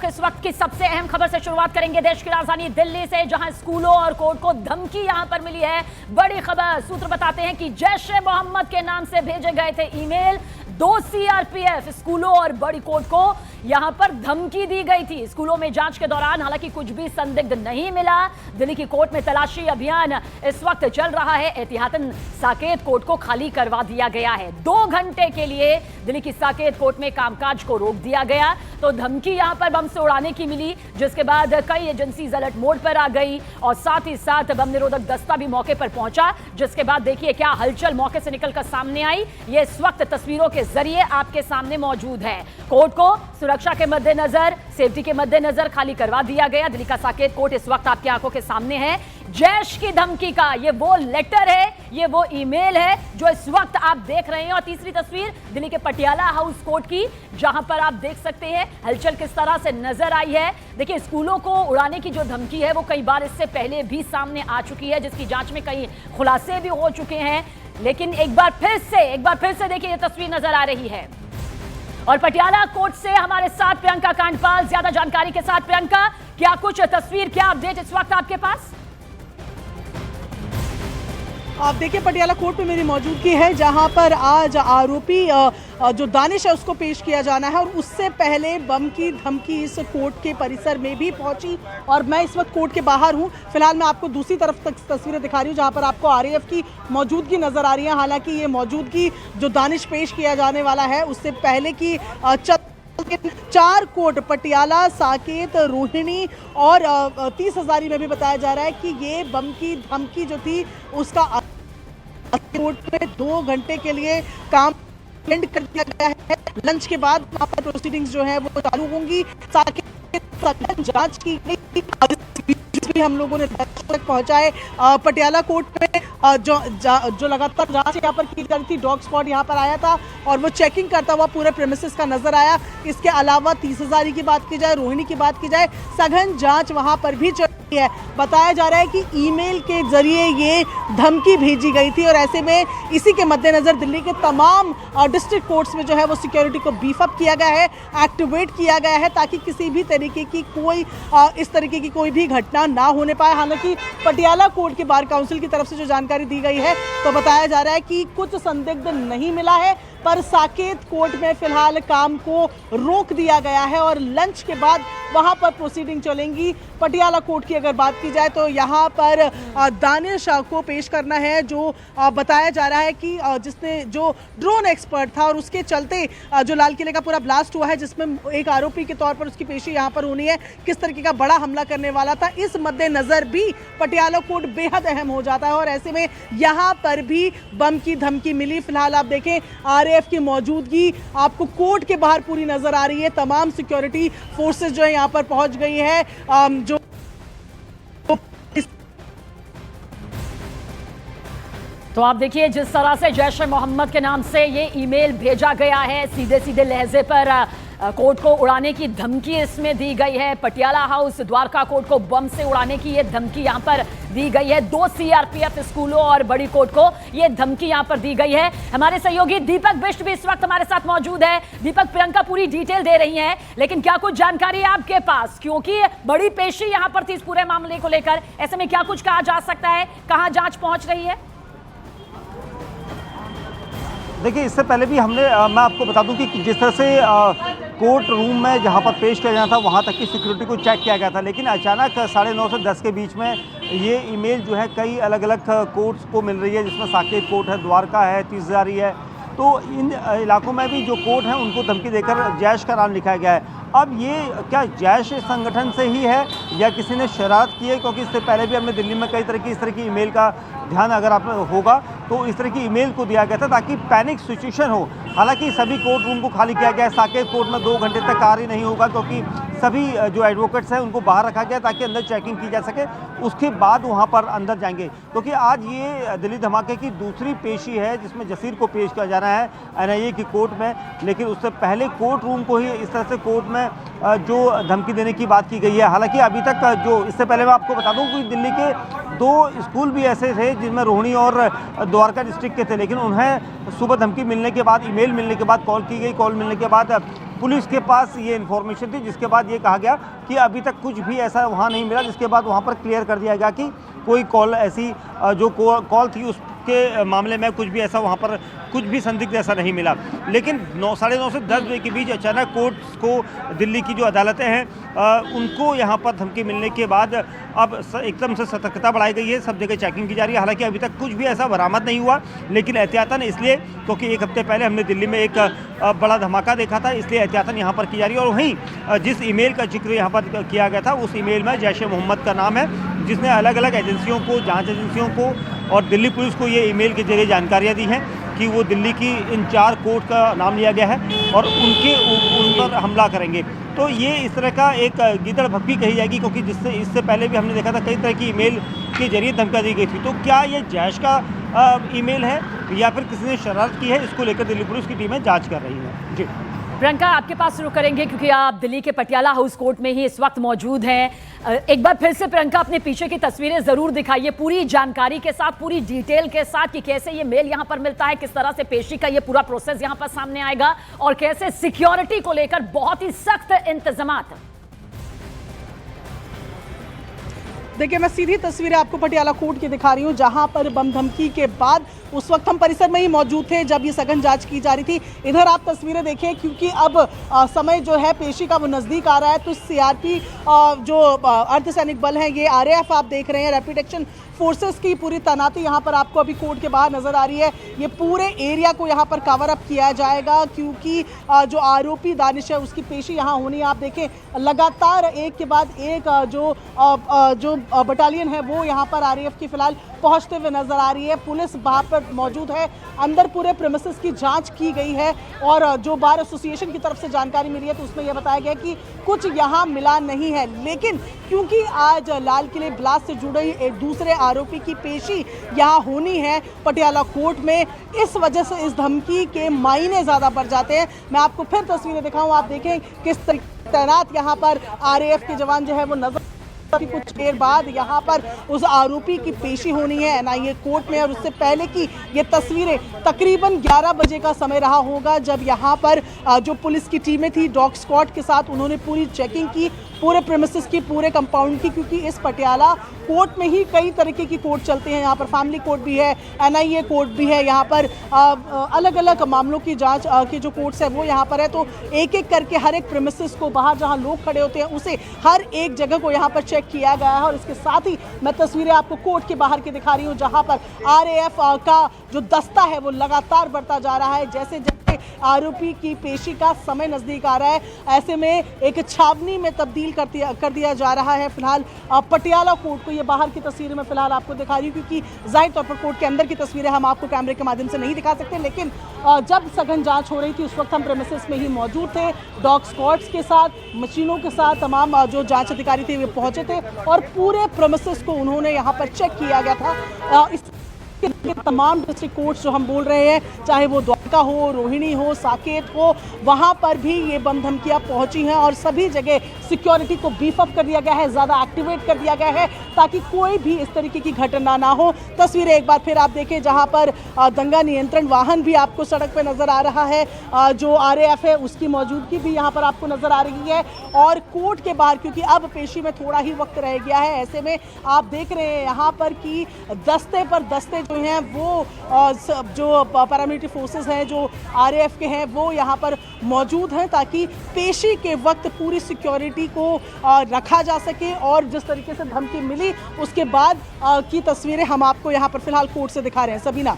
इस वक्त की सबसे अहम खबर से शुरुआत करेंगे देश की राजधानी दिल्ली से, जहां स्कूलों और कोर्ट को धमकी यहां पर मिली है। बड़ी खबर, सूत्र बताते हैं कि जैश ए मोहम्मद के नाम से भेजे गए थे ईमेल। 2 सीआरपीएफ स्कूलों और बड़ी कोर्ट को यहां पर धमकी दी गई थी। स्कूलों में जांच के दौरान हालांकि कुछ भी संदिग्ध नहीं मिला। दिल्ली की कोर्ट में तलाशी अभियान इस वक्त चल रहा है। एहतियातन साकेत कोर्ट को खाली करवा दिया गया है। 2 घंटे के लिए दिल्ली की साकेत कोर्ट में कामकाज को रोक दिया गया। तो धमकी यहां पर बम से उड़ाने की मिली, जिसके बाद कई एजेंसीज अलर्ट मोड पर आ गई और साथ ही साथ बम निरोधक दस्ता भी मौके पर पहुंचा। जिसके बाद देखिए क्या हलचल मौके से निकलकर सामने आई, ये इस वक्त तस्वीरों के जरिए आपके सामने मौजूद है। कोर्ट को सुरक्षा के मद्देनजर, सेफ्टी के मद्देनजर खाली करवा दिया गया। दिल्ली का साकेत कोर्ट इस वक्त आपकी आंखों के सामने है। जैश की धमकी का ये वो लेटर है, ये वो ईमेल है जो इस वक्त आप देख रहे हैं। और तीसरी तस्वीर दिल्ली के पटियाला हाउस कोर्ट की, जहां पर आप देख सकते हैं हलचल किस तरह से नजर आई है। देखिए, स्कूलों को उड़ाने की जो धमकी है वो कई बार इससे पहले भी सामने आ चुकी है, जिसकी जांच में कई खुलासे भी हो चुके हैं। लेकिन एक बार फिर से देखिए ये तस्वीर नजर आ रही है। और पटियाला कोर्ट से हमारे साथ प्रियंका कांडपाल ज्यादा जानकारी के साथ। प्रियंका, क्या कुछ तस्वीर, क्या अपडेट इस वक्त आपके पास? आप देखिए, पटियाला कोर्ट में मेरी मौजूदगी है, जहां पर आज आरोपी जो दानिश है उसको पेश किया जाना है। और उससे पहले बम की धमकी इस कोर्ट के परिसर में भी पहुंची। और मैं इस वक्त कोर्ट के बाहर हूं। फिलहाल मैं आपको दूसरी तरफ तक तस्वीरें दिखा रही हूं, जहां पर आपको आरएएफ की मौजूदगी नजर आ रही है। हालांकि ये मौजूदगी जो दानिश पेश किया जाने वाला है उससे पहले की 4 कोर्ट, पटियाला, साकेत, रोहिणी और 30 हजारी में भी बताया जा रहा है कि ये बम की धमकी जो थी उसका कोर्ट में 2 घंटे के लिए काम एंड कर दिया गया है। लंच के बाद वहाँ पर प्रोसीडिंग्स जो है वो चालू होंगी। साकेत जांच की गई, भी हम लोगों ने तक पहुंचाए। पटियाला कोर्ट में जो लगातार जांच यहाँ पर की जा रही थी, डॉग स्क्वाड यहाँ पर आया था और वो चेकिंग करता हुआ पूरे प्रेमिसेस का नजर आया। इसके अलावा 30 हजारी की बात की जाए, रोहिणी की बात की जाए, सघन जांच वहाँ पर भी चल रही है। बताया जा रहा है कि ईमेल के जरिए ये धमकी भेजी गई थी। और ऐसे में इसी के मद्देनजर दिल्ली के तमाम डिस्ट्रिक्ट कोर्ट्स में जो है वो सिक्योरिटी को बीफ अप किया गया है, एक्टिवेट किया गया है, ताकि किसी भी तरीके की इस तरीके की कोई भी घटना ना होने पाए। हालांकि पटियाला कोर्ट के बार काउंसिल की तरफ से जो जानकारी दी गई है तो बताया जा रहा है कि कुछ संदिग्ध नहीं मिला है, पर साकेत कोर्ट में फिलहाल काम को रोक दिया गया है और लंच के बाद वहां पर प्रोसीडिंग चलेंगी। पटियाला कोर्ट की अगर बात की जाए तो यहां पर दानिश को पेश करना है, जो बताया जा रहा है कि जिसने जो ड्रोन एक्सपर्ट था और उसके चलते जो लाल किले का पूरा ब्लास्ट हुआ है, जिसमें एक आरोपी के तौर पर उसकी पेशी यहां पर होनी है, किस तरीके का बड़ा हमला करने वाला था, इस मद्देनजर भी पटियाला कोर्ट बेहद अहम हो जाता है। और ऐसे में यहां पर भी बम की धमकी मिली। फिलहाल आप देखें आरएएफ की मौजूदगी आपको कोर्ट के बाहर पूरी नजर आ रही है। तमाम सिक्योरिटी फोर्सेस जो है यहाँ पर पहुंच गई है। जो तो आप देखिए जिस तरह से जैश ए मोहम्मद के नाम से ये ईमेल भेजा गया है, सीधे सीधे लहजे पर कोर्ट को उड़ाने की धमकी इसमें दी गई है। पटियाला हाउस, द्वारका कोर्ट को बम से उड़ाने की ये धमकी यहां पर दी गई है। 2 सीआरपीएफ स्कूलों और बड़ी कोर्ट को ये धमकी यहां पर दी गई है। हमारे सहयोगी दीपक बिष्ट भी इस वक्त हमारे साथ मौजूद है। दीपक, प्रियंका पूरी डिटेल दे रही हैं, लेकिन क्या कुछ जानकारी है आपके पास, क्योंकि बड़ी पेशी यहां पर थी इस पूरे मामले को लेकर? ऐसे में क्या कुछ कहा जा सकता है, कहां जांच पहुंच रही है? देखिए, इससे पहले भी मैं आपको बता दूं कि जिस तरह से कोर्ट रूम में जहां पर पेश किया जाना था वहां तक की सिक्योरिटी को चेक किया गया था, लेकिन अचानक 9:30 से 10 के बीच में ये ईमेल जो है कई अलग अलग कोर्ट्स को मिल रही है, जिसमें साकेत कोर्ट है, द्वारका है, 30 हजारी है। तो इन इलाकों में भी जो कोर्ट हैं उनको धमकी देकर जैश का नाम लिखा गया है। अब ये क्या जैश संगठन से ही है या किसी ने शरारत की है? क्योंकि इससे पहले भी हमने दिल्ली में कई तरह की इस तरह की ईमेल का ध्यान अगर आप होगा तो इस तरह की ईमेल को दिया गया था ताकि पैनिक सिचुएशन हो। हालांकि सभी कोर्ट रूम को खाली किया गया है। साकेत कोर्ट में 2 घंटे तक कार्य नहीं होगा, क्योंकि सभी जो एडवोकेट्स हैं उनको बाहर रखा गया ताकि अंदर चेकिंग की जा सके, उसके बाद वहां पर अंदर जाएंगे। क्योंकि आज ये दिल्ली धमाके की दूसरी पेशी है जिसमें जसीर को पेश किया जाना है एनआईए की कोर्ट में, लेकिन उससे पहले कोर्ट रूम को ही इस तरह से कोर्ट में जो धमकी देने की बात की गई है। हालांकि अभी तक जो इससे पहले मैं आपको बता दूं कि दिल्ली के 2 स्कूल भी ऐसे थे जिनमें रोहिणी और द्वारका डिस्ट्रिक्ट के थे, लेकिन उन्हें सुबह धमकी मिलने के बाद, ईमेल मिलने के बाद, कॉल की गई, कॉल मिलने के बाद पुलिस के पास ये इन्फॉर्मेशन थी, जिसके बाद ये कहा गया कि अभी तक कुछ भी ऐसा वहाँ नहीं मिला, जिसके बाद वहाँ पर क्लियर कर दिया गया कि कोई कॉल ऐसी जो कॉल थी उसके मामले में कुछ भी ऐसा वहाँ पर कुछ भी संदिग्ध ऐसा नहीं मिला। लेकिन 9:30 से 10 बजे के बीच अचानक कोर्ट को दिल्ली की जो अदालतें हैं उनको यहाँ पर धमकी मिलने के बाद अब एकदम से सतर्कता बढ़ाई गई है, सब जगह चेकिंग की जा रही है। हालांकि अभी तक कुछ भी ऐसा बरामद नहीं हुआ, लेकिन एहतियातन इसलिए क्योंकि एक हफ्ते पहले हमने दिल्ली में एक बड़ा धमाका देखा था, इसलिए एहतियातन यहाँ पर की जा रही है। और वहीं जिस ईमेल का जिक्र यहाँ पर किया गया था उस ईमेल में जैश-ए-मोहम्मद का नाम है, जिसने अलग अलग एजेंसियों को, जाँच एजेंसियों को और दिल्ली पुलिस को ये ईमेल के जरिए जानकारियाँ दी हैं कि वो दिल्ली की इन 4 कोर्ट का नाम लिया गया है और उन पर हमला करेंगे। तो ये इस तरह का एक गिदड़ भक्की कही जाएगी, क्योंकि जिससे इससे पहले भी हमने देखा था कई तरह की ईमेल के जरिए धमकी दी गई थी। तो क्या ये जैश का ईमेल है या फिर किसी ने शरारत की है, इसको लेकर दिल्ली पुलिस की टीमें जाँच कर रही है। जी प्रियंका, आपके पास शुरू करेंगे क्योंकि आप दिल्ली के पटियाला हाउस कोर्ट में ही इस वक्त मौजूद हैं। एक बार फिर से प्रियंका अपने पीछे की तस्वीरें जरूर दिखाइए, पूरी जानकारी के साथ, पूरी डिटेल के साथ कि कैसे ये मेल यहां पर मिलता है, किस तरह से पेशी का ये पूरा प्रोसेस यहां पर सामने आएगा और कैसे सिक्योरिटी को लेकर बहुत ही सख्त इंतजामात। देखिए, मैं सीधी तस्वीरें आपको पटियाला कोर्ट की दिखा रही हूँ, जहां पर बम धमकी के बाद उस वक्त हम परिसर में ही मौजूद थे जब ये सघन जांच की जा रही थी। इधर आप तस्वीरें देखें, क्योंकि अब समय जो है पेशी का वो नज़दीक आ रहा है, तो सीआरपी जो अर्धसैनिक बल हैं, ये आरएएफ आप देख रहे हैं, रैपिड एक्शन फोर्सेस की पूरी तैनाती यहाँ पर आपको अभी कोर्ट के बाहर नजर आ रही है। ये पूरे एरिया को यहाँ पर कवर अप किया जाएगा, क्योंकि जो आरोपी दानिश है उसकी पेशी यहाँ होनी है। आप देखें, लगातार एक के बाद एक जो बटालियन है वो यहाँ पर आरएएफ की फिलहाल पहुँचते हुए नजर आ रही है। पुलिस वहाँ पर मौजूद है, अंदर पूरे प्रीमिसेस की जांच की गई है और जो बार एसोसिएशन की तरफ से जानकारी मिली है तो उसमें यह बताया गया कि कुछ यहाँ मिला नहीं है। लेकिन क्योंकि आज लाल किले ब्लास्ट से जुड़े एक दूसरे आरोपी की पेशी यहाँ होनी है पटियाला कोर्ट में, इस वजह से इस धमकी के मायने ज़्यादा बढ़ जाते हैं। मैं आपको फिर तस्वीरें दिखाऊं, आप देखें किस तरीके तैनात यहाँ पर आरएएफ के जवान जो है वो नजर। कुछ देर बाद यहाँ पर उस आरोपी की पेशी होनी है एनआईए कोर्ट में, और उससे पहले की ये तस्वीरें तकरीबन 11 बजे का समय रहा होगा जब यहाँ पर जो पुलिस की टीमें थी डॉग स्क्वाड के साथ, उन्होंने पूरी चेकिंग की पूरे प्रीमिसेस की, पूरे कंपाउंड की, क्योंकि इस पटियाला कोर्ट में ही कई तरीके की कोर्ट चलते हैं। यहाँ पर फैमिली कोर्ट भी है, एनआईए कोर्ट भी है, यहाँ पर अलग अलग मामलों की जांच के जो कोर्ट्स है वो यहाँ पर है। तो एक एक करके हर एक प्रीमिसेस को बाहर जहाँ लोग खड़े होते हैं उसे हर एक जगह को यहाँ पर चेक किया गया है। और इसके साथ ही मैं तस्वीरें आपको कोर्ट के बाहर की दिखा रही हूँ, जहाँ पर आरएएफ का जो दस्ता है वो लगातार बढ़ता जा रहा है। जैसे जैसे आरोपी की पेशी का समय नजदीक आ रहा है, ऐसे में एक छावनी में तब्दील कर दिया जा रहा है। फिलहाल पटियाला कोर्ट को, ये बाहर की तस्वीरें मैं फिलहाल आपको दिखा रही हूँ, क्योंकि जाहिर तौर पर कोर्ट के अंदर की तस्वीरें हम आपको कैमरे के माध्यम से नहीं दिखा सकते। लेकिन जब सघन जांच हो रही थी उस वक्त हम प्रेमिसेस में ही मौजूद थे, डॉग स्क्वाड्स के साथ, मशीनों के साथ, तमाम जो जांच अधिकारी थे वे पहुंचे थे और पूरे प्रेमिसेस को उन्होंने यहाँ पर चेक किया गया था। इस तमाम डिस्ट्रिक्ट कोर्ट्स जो हम बोल रहे हैं, चाहे वो द्वारका हो, रोहिणी हो, साकेत हो, वहां पर भी ये बम धमकियां पहुंची हैं और सभी जगह सिक्योरिटी को बीफ अप कर दिया गया है, ज़्यादा एक्टिवेट कर दिया गया है ताकि कोई भी इस तरीके की घटना ना हो। तस्वीरें एक बार फिर आप देखें, जहां पर दंगा नियंत्रण वाहन भी आपको सड़क पर नजर आ रहा है, जो आरएएफ है उसकी मौजूदगी भी यहाँ पर आपको नजर आ रही है। और कोर्ट के बाहर, क्योंकि अब पेशी में थोड़ा ही वक्त रह गया है, ऐसे में आप देख रहे हैं यहाँ पर कि दस्ते पर दस्ते जो हैं वो जो पैरामिलिट्री फोर्सेस हैं, जो आरएएफ के हैं, वो यहाँ पर मौजूद हैं ताकि पेशी के वक्त पूरी सिक्योरिटी को रखा जा सके। और जिस तरीके से धमकी मिली उसके बाद की तस्वीरें हम आपको यहाँ पर फिलहाल कोर्ट से दिखा रहे हैं। सबीना,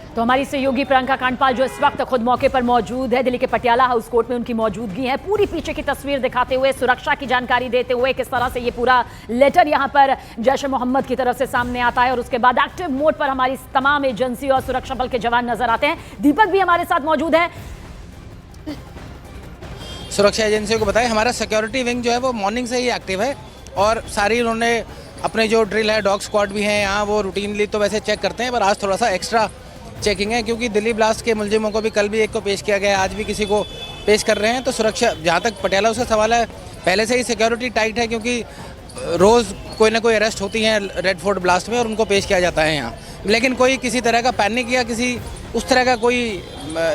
तो हमारी सहयोगी प्रियंका कांडपाल जो इस वक्त खुद मौके पर मौजूद है, दिल्ली के पटियाला हाउस कोर्ट में उनकी मौजूदगी है, पूरी पीछे की तस्वीर दिखाते हुए, सुरक्षा की जानकारी देते हुए, किस तरह से ये पूरा लेटर यहाँ पर जैश-ए-मोहम्मद की तरफ से सामने आता है और उसके बाद एक्टिव मोड पर हमारी तमाम एजेंसी और सुरक्षा बल के जवान नजर आते हैं। दीपक भी हमारे साथ मौजूद है। सुरक्षा एजेंसियों को बताएं, हमारा सिक्योरिटी विंग जो है वो मॉर्निंग से ही एक्टिव है और सारी उन्होंने अपने जो ड्रिल है, डॉग स्क्वाड भी हैं यहाँ, वो रूटीनली तो वैसे चेक करते हैं, पर आज थोड़ा सा एक्स्ट्रा चेकिंग है क्योंकि दिल्ली ब्लास्ट के मुलजिमों को भी कल भी एक को पेश किया गया है, आज भी किसी को पेश कर रहे हैं। तो सुरक्षा, जहाँ तक पटियाला उसका सवाल है, पहले से ही सिक्योरिटी टाइट है क्योंकि रोज़ कोई ना कोई अरेस्ट होती हैं रेड फोर्ट ब्लास्ट में और उनको पेश किया जाता है यहाँ। लेकिन कोई किसी तरह का पैनिक या किसी उस तरह का कोई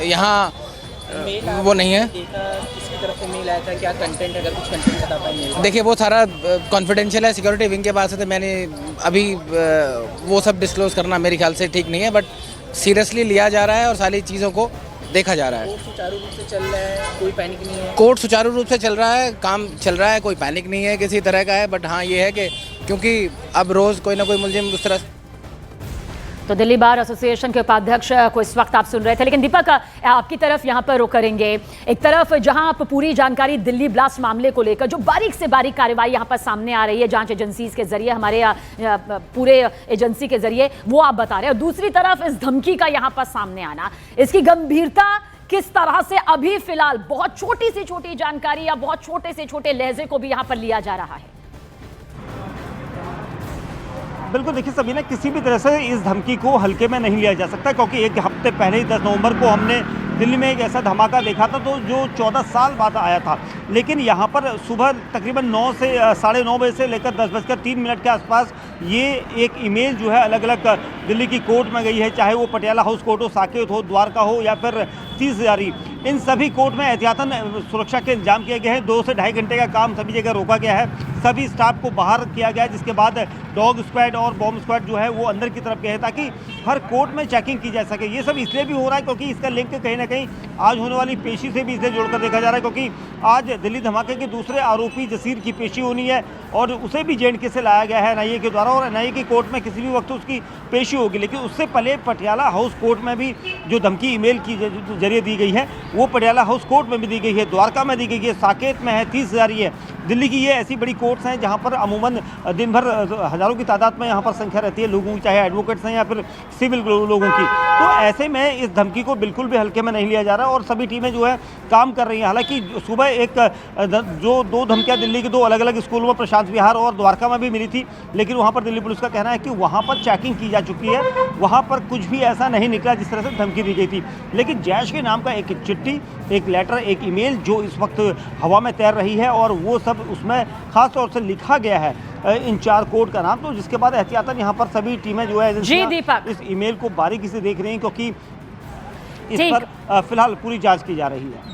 यहाँ वो नहीं है। की तरफ से मेल आया था, क्या कंटेंट, अगर कुछ कंटेंट बता पाएंगे? देखिए वो सारा कॉन्फिडेंशियल है, सिक्योरिटी विंग के पास है, तो मैंने अभी वो सब डिस्क्लोज करना मेरे ख्याल से ठीक नहीं है, बट सीरियसली लिया जा रहा है और सारी चीज़ों को देखा जा रहा है। कोर्ट सुचारू रूप से चल रहा है, कोई पैनिक नहीं है? कोर्ट सुचारू रूप से चल रहा है, काम चल रहा है, कोई पैनिक नहीं है किसी तरह का है, बट हाँ ये है कि क्योंकि अब रोज़ कोई ना कोई मुलजिम उस तरह। तो दिल्ली बार एसोसिएशन के उपाध्यक्ष को इस वक्त आप सुन रहे थे, लेकिन दीपक आपकी तरफ यहाँ पर रुख करेंगे। एक तरफ जहाँ आप पूरी जानकारी दिल्ली ब्लास्ट मामले को लेकर जो बारीक से बारीक कार्रवाई यहाँ पर सामने आ रही है जांच एजेंसीज के जरिए, हमारे पूरे एजेंसी के जरिए, वो आप बता रहे हैं, और दूसरी तरफ इस धमकी का यहाँ पर सामने आना, इसकी गंभीरता किस तरह से अभी फिलहाल बहुत छोटी से छोटी जानकारी या बहुत छोटे से छोटे लहजे को भी यहाँ पर लिया जा रहा है? बिल्कुल, देखिए सबीना, किसी भी तरह से इस धमकी को हल्के में नहीं लिया जा सकता, क्योंकि एक हफ्ते पहले ही 10 नवंबर को हमने दिल्ली में एक ऐसा धमाका देखा था तो जो 14 साल बाद आया था। लेकिन यहाँ पर सुबह तकरीबन 9 से 9:30 बजे से लेकर 10:03 के आसपास ये एक ईमेल जो है अलग अलग दिल्ली की कोर्ट में गई है, चाहे वो पटियाला हाउस कोर्ट हो, साकेत हो, द्वारका हो या फिर 30 हज़ारी। इन सभी कोर्ट में एहतियातन सुरक्षा के इंतजाम किए गए हैं। 2 से ढाई घंटे का काम सभी जगह रोका गया है, सभी स्टाफ को बाहर किया गया है, जिसके बाद डॉग स्क्वाड और बॉम्ब स्क्वाड जो है वो अंदर की तरफ गए हैं ताकि हर कोर्ट में चेकिंग की जा सके। ये सब इसलिए भी हो रहा है क्योंकि इसका लिंक कहीं ना कहीं आज होने वाली पेशी से भी इसलिए जोड़कर देखा जा रहा है, क्योंकि आज दिल्ली धमाके के दूसरे आरोपी जसीर की पेशी होनी है और उसे भी JNK से लाया गया है NIA के द्वारा, और NIA की कोर्ट में किसी भी वक्त उसकी पेशी होगी। लेकिन उससे पहले पटियाला हाउस कोर्ट में भी जो धमकी ईमेल की जरिए दी गई है वो पटियाला हाउस कोर्ट में भी दी गई है, द्वारका में दी गई है, साकेत में है, 30 हज़ारी है। दिल्ली की ये ऐसी बड़ी कोर्ट्स हैं जहाँ पर अमूमन दिन भर हज़ारों की तादाद में यहाँ पर संख्या रहती है लोगों की, चाहे एडवोकेट्स हैं या फिर सिविल लोगों की। तो ऐसे में इस धमकी को बिल्कुल भी हल्के में नहीं लिया जा रहा और सभी टीमें जो है काम कर रही हैं। हालांकि सुबह एक जो 2 धमकियाँ दिल्ली के 2 अलग अलग स्कूलों में, प्रशांत विहार और द्वारका में भी मिली थी, लेकिन वहाँ पर दिल्ली पुलिस का कहना है कि वहाँ पर चेकिंग की जा चुकी है, वहाँ पर कुछ भी ऐसा नहीं निकला जिस तरह से धमकी दी गई थी। लेकिन जैश के नाम का एक चिट्ठी, एक लेटर, एक ईमेल जो इस वक्त हवा में तैर रही है और वो सब उसमें खास तौर से लिखा गया है इन 4 कोर्ट का नाम, तो जिसके बाद एहतियातन यहाँ पर सभी टीमें जो है इस ईमेल को बारीकी से देख रही हैं, क्योंकि इस पर फिलहाल पूरी जांच की जा रही है।